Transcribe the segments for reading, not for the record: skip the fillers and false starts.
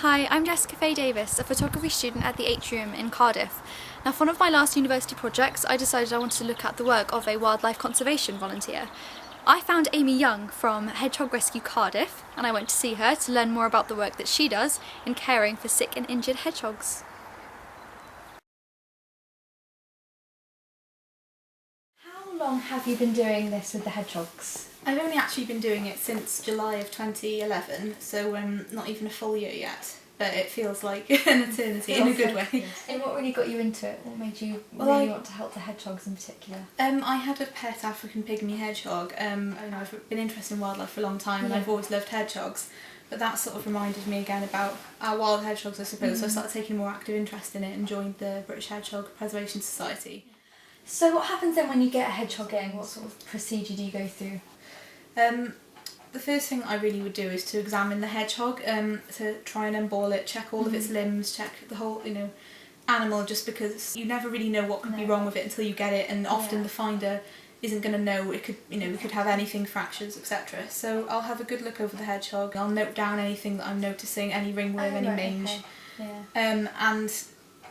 Hi, I'm Faye Davies, a photography student at the Atrium in Cardiff. Now, for one of my last university projects, I decided I wanted to look at the work of a wildlife conservation volunteer. I found Amy Young from Hedgehog Rescue Cardiff, and I went to see her to learn more about the work that she does in caring for sick and injured hedgehogs. How long have you been doing this with the hedgehogs? I've only actually been doing it since July of 2011, so not even a full year yet, but it feels like an eternity in a good way. And what really got you into it? What made you really want to help the hedgehogs in particular? I had a pet African pygmy hedgehog. I've been interested in wildlife for a long time and I've always loved hedgehogs, but that sort of reminded me again about our wild hedgehogs, I suppose. So I started taking more active interest in it and joined the British Hedgehog Preservation Society. So what happens then when you get a hedgehog in? What sort of procedure do you go through? The first thing I really would do is to examine the hedgehog, to try and emball it, check all of its limbs, check the whole, animal, just because you never really know what could be wrong with it until you get it, and often the finder isn't going to know. It could, we could have anything, fractures, etc. So I'll have a good look over the hedgehog. I'll note down anything that I'm noticing, any ringworm, any mange, and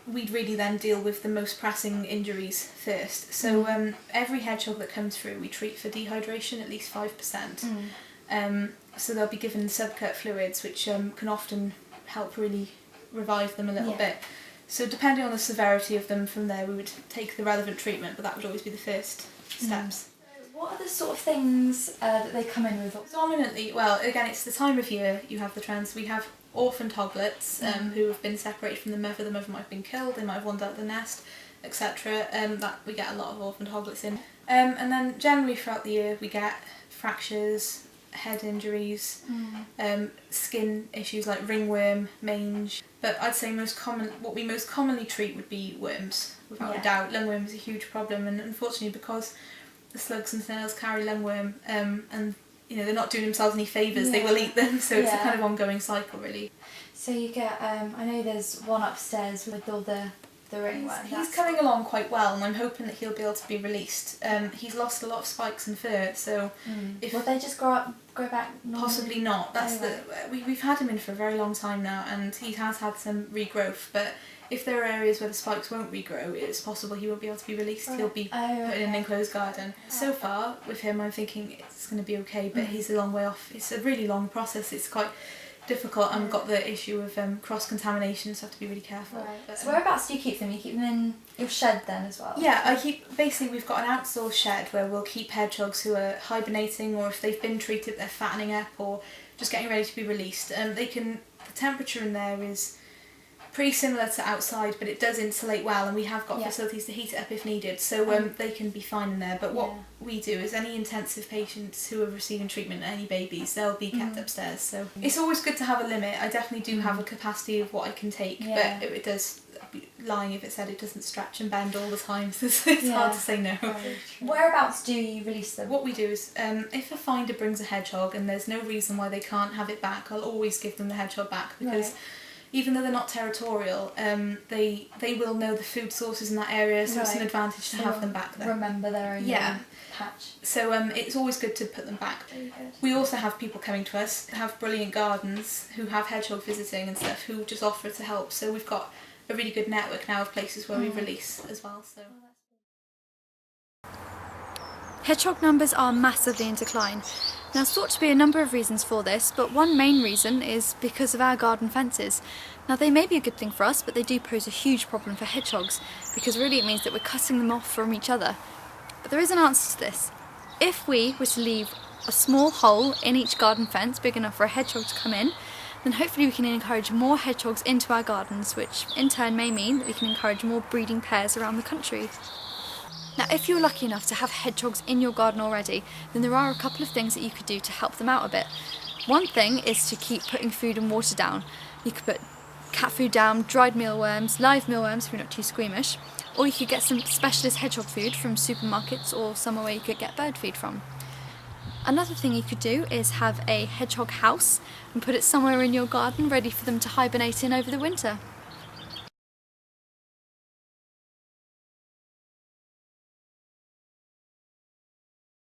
we'd really then deal with the most pressing injuries first. So every hedgehog that comes through we treat for dehydration, at least 5%. So they'll be given subcut fluids, which can often help really revive them a little bit. So depending on the severity of them, from there we would take the relevant treatment, but that would always be the first steps. What are the sort of things that they come in with? Predominantly, well, again, it's the time of year you have the trends. We have orphaned hoglets who have been separated from the mother might have been killed, they might have wandered out the nest, etc. That we get a lot of orphaned hoglets in. And then generally throughout the year we get fractures, head injuries, skin issues like ringworm, mange. But I'd say what we most commonly treat would be worms, without a doubt. Lungworm is a huge problem, and unfortunately because the slugs and snails carry lungworm, and they're not doing themselves any favours, they will eat them, so it's a kind of ongoing cycle really. So you get, I know there's one upstairs with all the ringworm. He's coming along quite well, and I'm hoping that he'll be able to be released. He's lost a lot of spikes and fur, so will they just grow back normally? Possibly not. We've had him in for a very long time now, and he has had some regrowth, but if there are areas where the spikes won't regrow, it's possible he won't be able to be released. He'll be put in an enclosed garden. So far with him I'm thinking it's going to be okay, but he's a long way off. It's a really long process, it's quite difficult, and we've got the issue of cross-contamination, so I have to be really careful. But, so whereabouts do you keep them? You keep them in your shed then as well? Yeah, basically we've got an outdoor shed where we'll keep hedgehogs who are hibernating, or if they've been treated they're fattening up or just getting ready to be released. The temperature in there is pretty similar to outside, but it does insulate well, and we have got facilities to heat it up if needed, so they can be fine in there. But what we do is any intensive patients who are receiving treatment, any babies, they'll be kept upstairs. So it's always good to have a limit. I definitely do have a capacity of what I can take, but it does, I'd be lying if it said it doesn't stretch and bend all the time, so it's hard to say no. Whereabouts do you release them? What we do is, if a finder brings a hedgehog and there's no reason why they can't have it back, I'll always give them the hedgehog back, because even though they're not territorial, they will know the food sources in that area, so it's an advantage to have them back there. Remember their own patch. So it's always good to put them back. We also have people coming to us who have brilliant gardens, who have hedgehog visiting and stuff, who just offer to help. So we've got a really good network now of places where we release as well. So. Hedgehog numbers are massively in decline. Now, there's thought to be a number of reasons for this, but one main reason is because of our garden fences. Now, they may be a good thing for us, but they do pose a huge problem for hedgehogs, because really it means that we're cutting them off from each other. But there is an answer to this. If we were to leave a small hole in each garden fence big enough for a hedgehog to come in, then hopefully we can encourage more hedgehogs into our gardens, which in turn may mean that we can encourage more breeding pairs around the country. Now, if you're lucky enough to have hedgehogs in your garden already, then there are a couple of things that you could do to help them out a bit. One thing is to keep putting food and water down. You could put cat food down, dried mealworms, live mealworms if you're not too squeamish, or you could get some specialist hedgehog food from supermarkets or somewhere where you could get bird feed from. Another thing you could do is have a hedgehog house and put it somewhere in your garden ready for them to hibernate in over the winter.